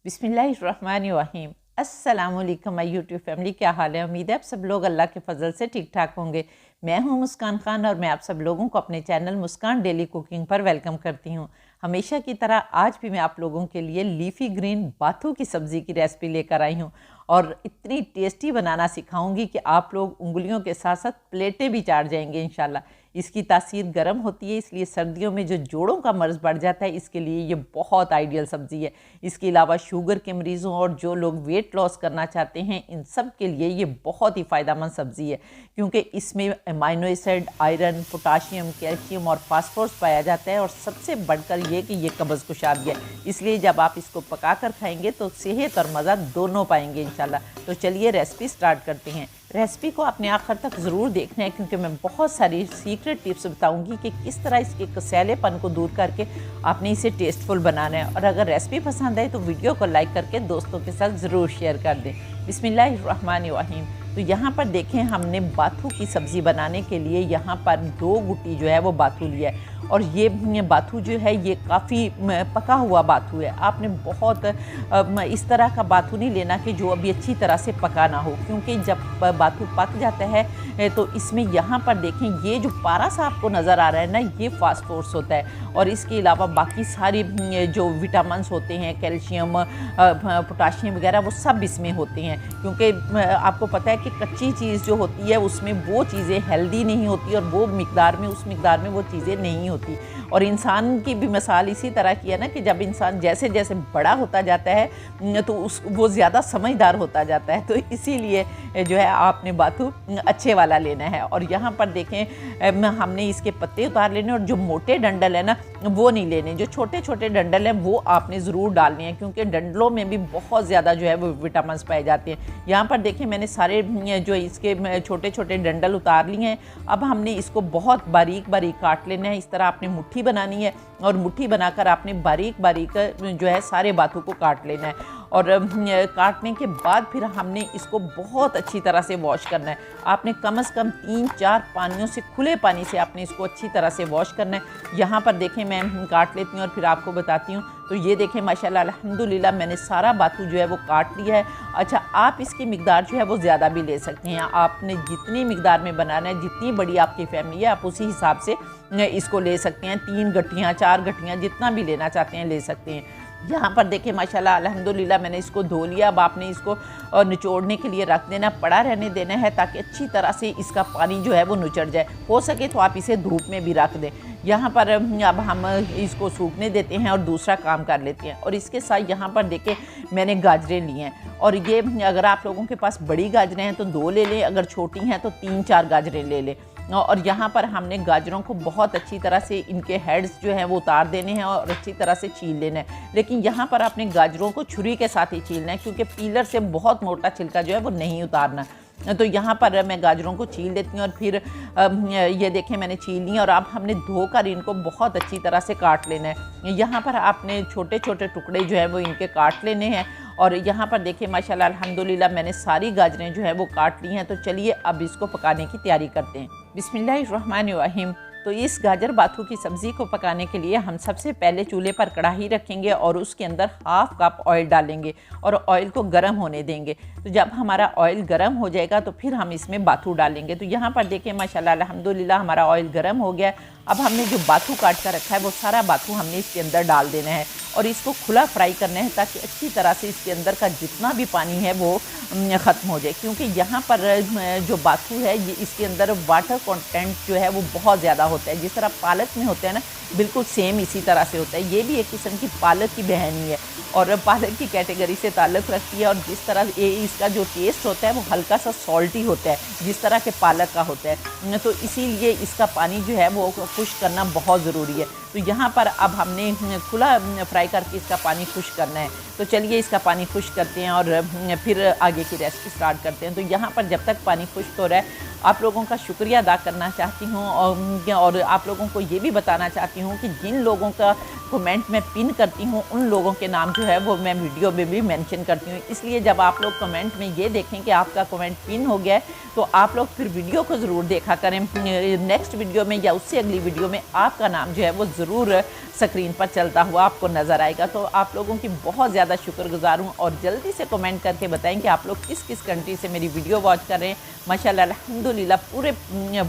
बिस्मिल्लाहिर्रहमानिर्रहीम। अस्सलामुअलैकुम my YouTube family, क्या हाल है। उम्मीद है आप सब लोग अल्लाह के फजल से ठीक ठाक होंगे। मैं हूं मुस्कान खान और मैं आप सब लोगों को अपने चैनल मुस्कान डेली कुकिंग पर वेलकम करती हूं। हमेशा की तरह आज भी मैं आप लोगों के लिए लीफी ग्रीन बाथू की सब्ज़ी की रेसिपी लेकर आई हूं और इतनी टेस्टी बनाना सिखाऊंगी कि आप लोग उंगलियों के साथ साथ प्लेटें भी चाट जाएंगे इंशाल्लाह। इसकी तासीर गर्म होती है, इसलिए सर्दियों में जो जोड़ों का मर्ज़ बढ़ जाता है इसके लिए ये बहुत आइडियल सब्ज़ी है। इसके अलावा शुगर के मरीज़ों और जो लोग वेट लॉस करना चाहते हैं इन सब के लिए ये बहुत ही फ़ायदेमंद सब्ज़ी है, क्योंकि इसमें amino acid, iron, potassium, calcium और फास्फोरस पाया जाता है और सबसे बढ़कर ये कि ये कब्ज़ कुशाद है। इसलिए जब आप इसको पका कर खाएंगे तो सेहत और मज़ा दोनों पाएंगे इंशाल्लाह। तो चलिए रेसिपी स्टार्ट करते हैं। रेसिपी को आपने आखिर तक ज़रूर देखना है, क्योंकि मैं बहुत सारी सीक्रेट टिप्स बताऊंगी कि किस तरह इसके कसैलेपन को दूर करके आपने इसे टेस्टफुल बनाना है। और अगर रेसिपी पसंद आए तो वीडियो को लाइक करके दोस्तों के साथ ज़रूर शेयर कर दें। बिस्मिल्लाहिर्रहमानिर्रहीम। तो यहाँ पर देखें, हमने बाथू की सब्ज़ी बनाने के लिए यहाँ पर 2 गुटी जो है वो बाथू लिया है और ये बाथू जो है ये काफ़ी पका हुआ बाथू है। आपने बहुत इस तरह का बाथू नहीं लेना कि जो अभी अच्छी तरह से पका ना हो, क्योंकि जब बाथू पक जाता है तो इसमें यहाँ पर देखें ये जो पारा सा आपको नज़र आ रहा है ना, ये फास्फोरस होता है और इसके अलावा बाकी सारी जो विटामिन्स होते हैं, कैल्शियम, पोटाशियम वगैरह, वो सब इसमें होते हैं। क्योंकि आपको पता है कि कच्ची चीज़ जो होती है उसमें वो चीज़ें हेल्दी नहीं होती और वो मिकदार में, उस मिकदार में वो चीज़ें नहीं होती। और इंसान की भी मिसाल इसी तरह की है ना कि जब इंसान जैसे जैसे बड़ा होता जाता है तो वो ज़्यादा समझदार होता जाता है। तो इसीलिए जो है आपने बाथू अच्छे वाला लेना है। और यहाँ पर देखें हमने इसके पत्ते उतार लेने और जो मोटे डंडल है ना वो नहीं लेने, जो छोटे छोटे डंडल हैं वो आपने ज़रूर डालने हैं, क्योंकि डंडलों में भी बहुत ज़्यादा जो है वो विटामिन पाए जाते हैं। यहाँ पर देखें मैंने सारे जो इसके छोटे छोटे डंडल उतार लिए हैं। अब हमने इसको बहुत बारीक बारीक काट लेना है। इस तरह आपने मुट्ठी बनानी है और मुट्ठी बनाकर आपने बारीक बारीक जो है सारे बाथू को काट लेना है। और काटने के बाद फिर हमने इसको बहुत अच्छी तरह से वॉश करना है। आपने कम से कम 3-4 पानियों से, खुले पानी से आपने इसको अच्छी तरह से वॉश करना है। यहाँ पर देखें मैं काट लेती हूँ और फिर आपको बताती हूँ। तो ये देखें माशाल्लाह अल्हम्दुलिल्लाह मैंने सारा बाथू जो है वो काट लिया है। अच्छा, आप इसकी मिकदार जो है वो ज़्यादा भी ले सकते हैं। आपने जितनी मिकदार में बनाना है, जितनी बड़ी आपकी फैमिली है, आप उसी हिसाब से इसको ले सकते हैं। 3 गट्टियाँ, 4 गट्टियाँ, जितना भी लेना चाहते हैं ले सकते हैं। यहाँ पर देखिए माशाल्लाह अल्हम्दुलिल्लाह मैंने इसको धो लिया। अब आपने इसको निचोड़ने के लिए रख देना, पड़ा रहने देना है, ताकि अच्छी तरह से इसका पानी जो है वो निचड़ जाए। हो सके तो आप इसे धूप में भी रख दें। यहाँ पर अब हम इसको सूखने देते हैं और दूसरा काम कर लेते हैं। और इसके साथ यहाँ पर देखें मैंने गाजरें ली हैं, और ये अगर आप लोगों के पास बड़ी गाजरें हैं तो 2 ले लें, अगर छोटी हैं तो 3-4 गाजरें ले लें। और यहाँ पर हमने गाजरों को बहुत अच्छी तरह से इनके हेड्स जो हैं वो उतार देने हैं और अच्छी तरह से छील लेना है। लेकिन यहाँ पर आपने गाजरों को छुरी के साथ ही छीलना है, क्योंकि पीलर से बहुत मोटा छिलका जो है वो नहीं उतारना। तो यहाँ पर मैं गाजरों को छील देती हूँ और फिर ये देखें मैंने छील ली। और अब हमने धोकर इनको बहुत अच्छी तरह से काट लेना है। यहाँ पर आपने छोटे छोटे टुकड़े जो हैं वो इनके काट लेने हैं। और यहाँ पर देखिए माशाल्लाह अल्हम्दुलिल्लाह मैंने सारी गाजरें जो है वो काट ली हैं। तो चलिए अब इसको पकाने की तैयारी करते हैं। बिस्मिल्लाहिर्रहमानिर्रहीम। तो इस गाजर बाथू की सब्ज़ी को पकाने के लिए हम सबसे पहले चूल्हे पर कढ़ाई रखेंगे और उसके अंदर 1/2 कप ऑयल डालेंगे और ऑयल को गर्म होने देंगे। तो जब हमारा ऑयल गर्म हो जाएगा तो फिर हम इसमें बाथू डालेंगे। तो यहाँ पर देखिए माशाल्लाह अल्हम्दुलिल्लाह हमारा ऑयल गर्म हो गया। अब हमने जो बाथू काट कर रखा है वो सारा बाथू हमने इसके अंदर डाल देना है और इसको खुला फ्राई करना है, ताकि अच्छी तरह से इसके अंदर का जितना भी पानी है वो ख़त्म हो जाए। क्योंकि यहाँ पर जो बाथू है ये इसके अंदर वाटर कंटेंट जो है वो बहुत ज़्यादा होता है। जिस तरह पालक में होता है ना, बिल्कुल सेम इसी तरह से होता है। ये भी एक किस्म की पालक की बहनी है और पालक की कैटेगरी से ताल्लुक़ रखती है। और जिस तरह इसका जो टेस्ट होता है वो हल्का सा सॉल्टी होता है, जिस तरह के पालक का होता है। तो इसीलिए इसका पानी जो है वो खुश्क करना बहुत ज़रूरी है। तो यहाँ पर अब हमने खुला फ्राई करके इसका पानी खुश्क करना है। तो चलिए इसका पानी खुश्क करते हैं और फिर आगे की रेसिपी स्टार्ट करते हैं। तो यहाँ पर जब तक पानी खुश्क हो रहा है आप लोगों का शुक्रिया अदा करना चाहती हूँ और आप लोगों को ये भी बताना चाहती हूँ कि जिन लोगों का कमेंट में पिन करती हूँ उन लोगों के नाम जो है वो मैं वीडियो में भी मेंशन करती हूँ। इसलिए जब आप लोग कमेंट में ये देखें कि आपका कमेंट पिन हो गया है तो आप लोग फिर वीडियो को ज़रूर देखा करें। नेक्स्ट वीडियो में या उससे अगली वीडियो में आपका नाम जो है वो ज़रूर स्क्रीन पर चलता हुआ आपको नज़र आएगा। तो आप लोगों की बहुत ज़्यादा शुक्रगुजार हूँ और जल्दी से कमेंट करके बताएं कि आप लोग किस किस कंट्री से मेरी वीडियो वॉच कर रहे हैं। माशाल्लाह अल्हम्दुलिल्लाह पूरे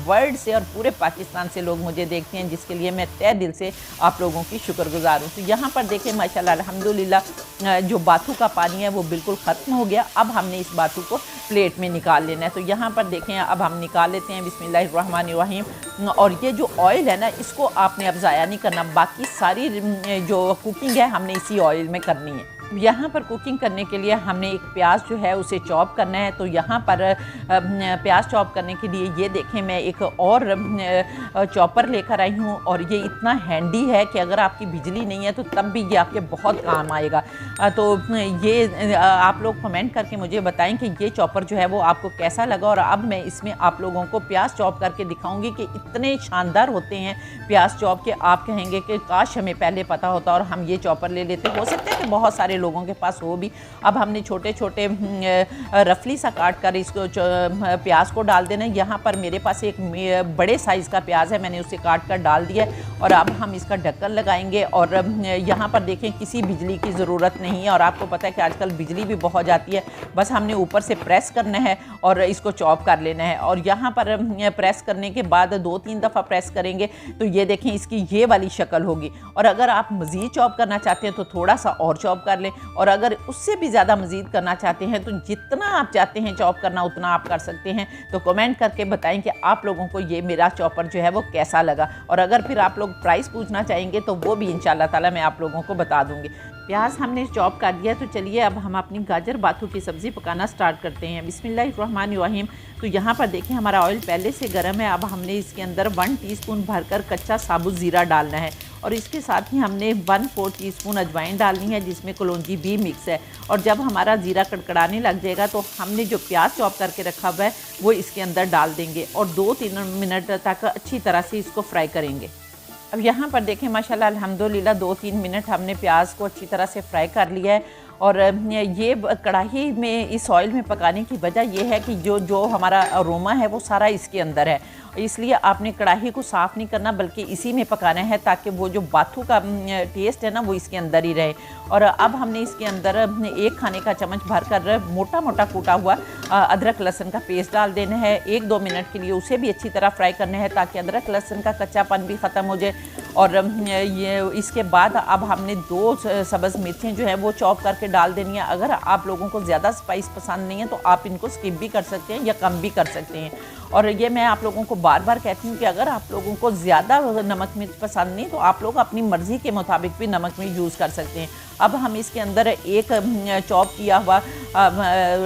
वर्ल्ड से और पूरे पाकिस्तान से लोग मुझे देखते हैं, जिसके लिए मैं तहे दिल से आप लोगों की शुक्रगुजार हूँ। तो यहाँ पर देखें माशाल्लाह अल्हम्दुलिल्लाह जो बाथू का पानी है वो बिल्कुल ख़त्म हो गया। अब हमने इस बाथू को प्लेट में निकाल लेना है। तो यहाँ पर देखें अब हम निकाल लेते हैं बिस्मिल्लाहिर्रहमानिर्रहीम। और ये जो ऑयल है ना इसको आपने अब ज़ाया नहीं करना, बाकी सारी जो कुकिंग है हमने इसी ऑयल में करनी है। यहाँ पर कुकिंग करने के लिए हमने एक प्याज जो है उसे चॉप करना है। तो यहाँ पर प्याज चॉप करने के लिए ये देखें मैं एक और चॉपर लेकर आई हूँ और ये इतना हैंडी है कि अगर आपकी बिजली नहीं है तो तब भी ये आपके बहुत काम आएगा। तो ये आप लोग कमेंट करके मुझे बताएं कि ये चॉपर जो है वो आपको कैसा लगा। और अब मैं इसमें आप लोगों को प्याज चॉप करके दिखाऊंगी कि इतने शानदार होते हैं प्याज चॉप के आप कहेंगे कि काश हमें पहले पता होता और हम ये चॉपर ले लेते। हो सकता है कि बहुत सारे लोगों के पास हो भी। अब हमने छोटे छोटे रफली सा काट कर इसको प्याज को डाल देना। यहाँ पर मेरे पास एक बड़े साइज़ का प्याज है, मैंने उसे काट कर डाल दिया और अब हम इसका ढक्कन लगाएंगे। और यहाँ पर देखें किसी बिजली की ज़रूरत नहीं है और आपको पता है कि आजकल बिजली भी बहुत जाती है। बस हमने ऊपर से प्रेस करना है और इसको चॉप कर लेना है। और यहाँ पर प्रेस करने के बाद 2-3 दफ़ा प्रेस करेंगे तो ये देखें इसकी ये वाली शक्ल होगी। और अगर आप मज़ीद चॉप करना चाहते हैं तो थोड़ा सा और चॉप कर लें, और अगर उससे भी ज़्यादा मज़ीद करना चाहते हैं तो जितना आप चाहते हैं चॉप करना उतना आप कर सकते हैं। तो कमेंट करके बताएं कि आप लोगों को ये मेरा चॉपर जो है वो कैसा लगा। और अगर फिर आप लोग प्राइस पूछना चाहेंगे तो वो भी इंशाल्लाह ताला मैं आप लोगों को बता दूँगी। प्याज हमने चॉप कर दिया। तो चलिए अब हम अपनी गाजर बाथू की सब्ज़ी पकाना स्टार्ट करते हैं। बिस्मिल्लाहिर्रहमानिर्रहीम। तो यहाँ पर देखें हमारा ऑयल पहले से गर्म है। अब हमने इसके अंदर 1 टीस्पून भरकर कच्चा साबुत ज़ीरा डालना है और इसके साथ ही हमने 1/4 टीस्पून अजवाइन डालनी है जिसमें कलौंजी भी मिक्स है। और जब हमारा ज़ीरा कड़कड़ाने लग जाएगा तो हमने जो प्याज चॉप करके रखा हुआ है वो इसके अंदर डाल देंगे और 2-3 मिनट तक अच्छी तरह से इसको फ्राई करेंगे। अब यहाँ पर देखें माशाल्लाह अल्हम्दुलिल्लाह 2-3 मिनट हमने प्याज को अच्छी तरह से फ्राई कर लिया है। और ये कढ़ाई में इस ऑयल में पकाने की वजह यह है कि जो हमारा अरोमा है वो सारा इसके अंदर है, इसलिए आपने कढ़ाई को साफ़ नहीं करना बल्कि इसी में पकाना है ताकि वो जो बाथू का टेस्ट है ना वो इसके अंदर ही रहे। और अब हमने इसके अंदर 1 खाने का चम्मच भरकर मोटा मोटा कूटा हुआ अदरक लहसुन का पेस्ट डाल देना है। 1-2 मिनट के लिए उसे भी अच्छी तरह फ्राई करना है ताकि अदरक लहसुन का कच्चापन भी ख़त्म हो जाए। और ये इसके बाद अब हमने 2 सब्ज़ मिर्चें जो हैं वो चॉप करके डाल देनी है। अगर आप लोगों को ज़्यादा स्पाइस पसंद नहीं है तो आप इनको स्किप भी कर सकते हैं या कम भी कर सकते हैं। और ये मैं आप लोगों को बार बार कहती हूँ कि अगर आप लोगों को ज़्यादा नमक मिर्च पसंद नहीं तो आप लोग अपनी मर्ज़ी के मुताबिक भी नमक मिर्च यूज़ कर सकते हैं। अब हम इसके अंदर 1 चॉप किया हुआ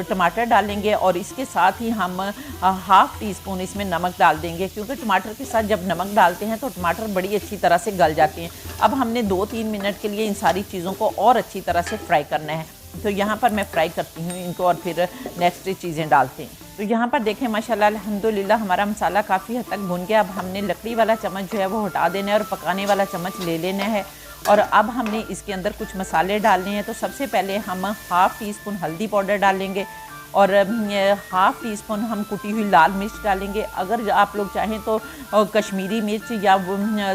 टमाटर डालेंगे और इसके साथ ही हम 1/2 टीस्पून इसमें नमक डाल देंगे, क्योंकि टमाटर के साथ जब नमक डालते हैं तो टमाटर बड़ी अच्छी तरह से गल जाते हैं। अब हमने 2-3 मिनट के लिए इन सारी चीज़ों को और अच्छी तरह से फ्राई करना है। तो यहाँ पर मैं फ्राई करती हूँ इनको और फिर नेक्स्ट चीज़ें डालते हैं। तो यहाँ पर देखें माशाल्लाह अल्हम्दुलिल्लाह हमारा मसाला काफ़ी हद तक भुन गया। अब हमने लकड़ी वाला चम्मच जो है वो हटा देना है और पकाने वाला चम्मच ले लेना है। और अब हमने इसके अंदर कुछ मसाले डालने हैं। तो सबसे पहले हम 1/2 टीस्पून हल्दी पाउडर डालेंगे और 1/2 टीस्पून हम कुटी हुई लाल मिर्च डालेंगे। अगर आप लोग चाहें तो कश्मीरी मिर्च या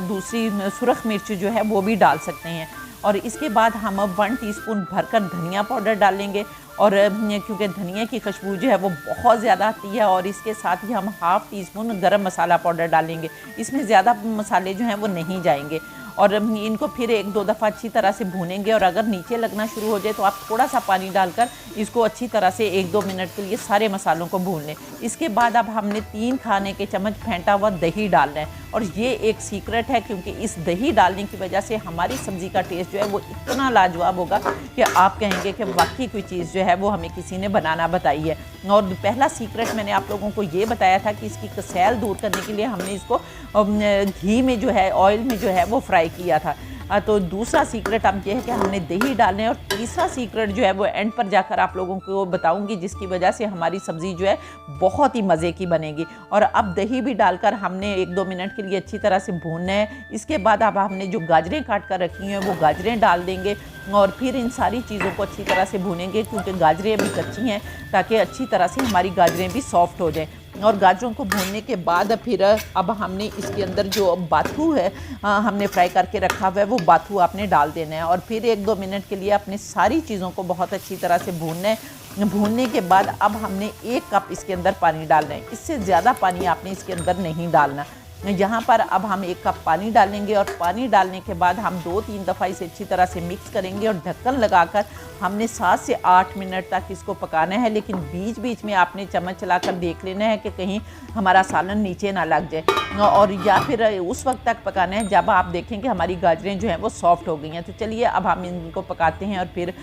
दूसरी सुरख मिर्च जो है वो भी डाल सकते हैं। और इसके बाद हम 1 टीस्पून भरकर धनिया पाउडर डालेंगे और क्योंकि धनिया की खुशबू जो है वो बहुत ज़्यादा आती है। और इसके साथ ही हम 1/2 टीस्पून गरम मसाला पाउडर डालेंगे। इसमें ज़्यादा मसाले जो हैं वो नहीं जाएंगे। और इनको फिर 1-2 दफ़ा अच्छी तरह से भूनेंगे। और अगर नीचे लगना शुरू हो जाए तो आप थोड़ा सा पानी डालकर इसको अच्छी तरह से 1-2 मिनट के लिए सारे मसालों को भून लें। इसके बाद अब हमने 3 खाने के चम्मच फेंटा हुआ दही डालना है। और ये एक सीक्रेट है, क्योंकि इस दही डालने की वजह से हमारी सब्ज़ी का टेस्ट जो है वो इतना लाजवाब होगा कि आप कहेंगे कि वाकई कोई चीज़ जो है वो हमें किसी ने बनाना बताई है। और पहला सीक्रेट मैंने आप लोगों को ये बताया था कि इसकी कसैल दूर करने के लिए हमने इसको घी में जो है, ऑयल में जो है वो फ्राई किया था। तो दूसरा सीक्रेट अब ये है कि हमने दही डालना है, और तीसरा सीक्रेट जो है वो एंड पर जाकर आप लोगों को बताऊंगी, जिसकी वजह से हमारी सब्ज़ी जो है बहुत ही मज़े की बनेगी। और अब दही भी डालकर हमने 1-2 मिनट के लिए अच्छी तरह से भूनना है। इसके बाद अब हमने जो गाजरें काट कर रखी हैं वो गाजरें डाल देंगे, और फिर इन सारी चीज़ों को अच्छी तरह से भूनेंगे, क्योंकि गाजरें अभी कच्ची हैं, ताकि अच्छी तरह से हमारी गाजरें भी सॉफ्ट हो जाएं। और गाजरों को भूनने के बाद फिर अब हमने इसके अंदर जो बाथू है हमने फ्राई करके रखा हुआ है, वो बाथू आपने डाल देना है, और फिर 1-2 मिनट के लिए अपने सारी चीज़ों को बहुत अच्छी तरह से भूनना है। भूनने के बाद अब हमने 1 कप इसके अंदर पानी डालना है, इससे ज़्यादा पानी आपने इसके अंदर नहीं डालना। यहाँ पर अब हम 1 कप पानी डालेंगे, और पानी डालने के बाद हम 2-3 दफ़ा इसे अच्छी तरह से मिक्स करेंगे, और ढक्कन लगाकर हमने 7 से 8 मिनट तक इसको पकाना है। लेकिन बीच बीच में आपने चम्मच चलाकर देख लेना है कि कहीं हमारा सालन नीचे ना लग जाए, और या फिर उस वक्त तक पकाना है जब आप देखें कि हमारी गाजरें जो हैं वो सॉफ्ट हो गई हैं। तो चलिए अब हम इनको पकाते हैं और फिर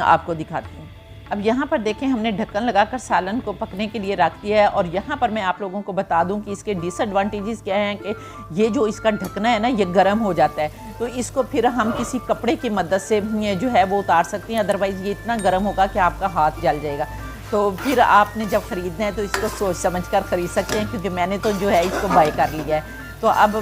आपको दिखाती हूँ। अब यहाँ पर देखें हमने ढक्कन लगाकर सालन को पकने के लिए रख दिया है, और यहाँ पर मैं आप लोगों को बता दूँ कि इसके डिसएडवांटेजेस क्या हैं कि ये जो इसका ढकना है ना, ये गर्म हो जाता है, तो इसको फिर हम किसी कपड़े की मदद से जो है वो उतार सकते हैं, अदरवाइज़ ये इतना गर्म होगा कि आपका हाथ जल जाएगा। तो फिर आपने जब ख़रीदना है तो इसको सोच समझ कर ख़रीद सकते हैं, क्योंकि मैंने तो जो है इसको बाय कर लिया है। तो अब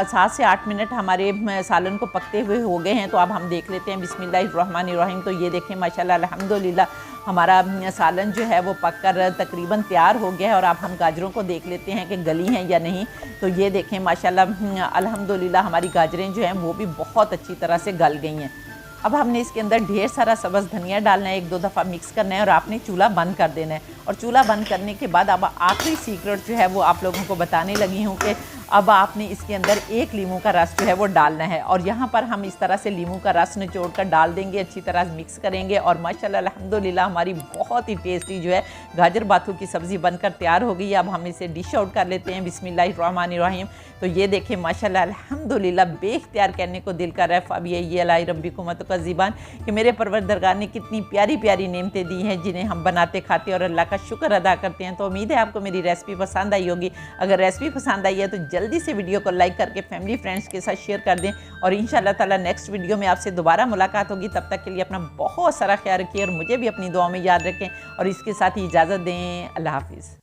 7 से 8 मिनट हमारे सालन को पकते हुए हो गए हैं, तो अब हम देख लेते हैं बिस्मिल्लाहिर्रहमानिर्रहीम। तो ये देखें माशाल्लाह अल्हम्दुलिल्लाह हमारा सालन जो है वो पककर तकरीबन तैयार हो गया है। और अब हम गाजरों को देख लेते हैं कि गली हैं या नहीं। तो ये देखें माशाल्लाह अल्हम्दुलिल्लाह हमारी गाजरें जो हैं वो भी बहुत अच्छी तरह से गल गई हैं। अब हमने इसके अंदर ढेर सारा सब्ज़ धनिया डालना है, 1-2 दफ़ा मिक्स करना है, और आपने चूल्हा बंद कर देना है। और चूल्हा बंद करने के बाद अब आखिरी सीक्रेट जो है वो आप लोगों को बताने लगी हूँ कि अब आपने इसके अंदर 1 लीमू का रस जो है वो डालना है, और यहाँ पर हम इस तरह से लीमू का रस निचोड़ कर डाल देंगे, अच्छी तरह मिक्स करेंगे, और माशाल्लाह अल्हम्दुलिल्लाह हमारी बहुत ही टेस्टी जो है गाजर बाथू की सब्ज़ी बनकर तैयार हो गई है। अब हम इसे डिश आउट कर लेते हैं बिस्मिल्लाहिर्रहमानिर्रहीम। तो ये देखें माशाल्लाह अल्हम्दुलिल्लाह बेख्तियार कहने को दिल कर रहा है फ़ब ये अलाई रब्बिकुम तुकज़्ज़िबान, कि मेरे परवरदिगार ने कितनी प्यारी प्यारी नेमतें दी हैं जिन्हें हम बनाते खाते और अल्लाह का शुक्र अदा करते हैं। तो उम्मीद है आपको मेरी रेसिपी पसंद आई होगी। अगर रेसिपी पसंद आई है तो जल्दी से वीडियो को लाइक करके फैमिली फ्रेंड्स के साथ शेयर कर दें, और इंशाअल्लाह ताला नेक्स्ट वीडियो में आपसे दोबारा मुलाकात होगी। तब तक के लिए अपना बहुत सारा ख्याल रखिए, और मुझे भी अपनी दुआओं में याद रखें, और इसके साथ ही इजाज़त दें। अल्लाह हाफिज़।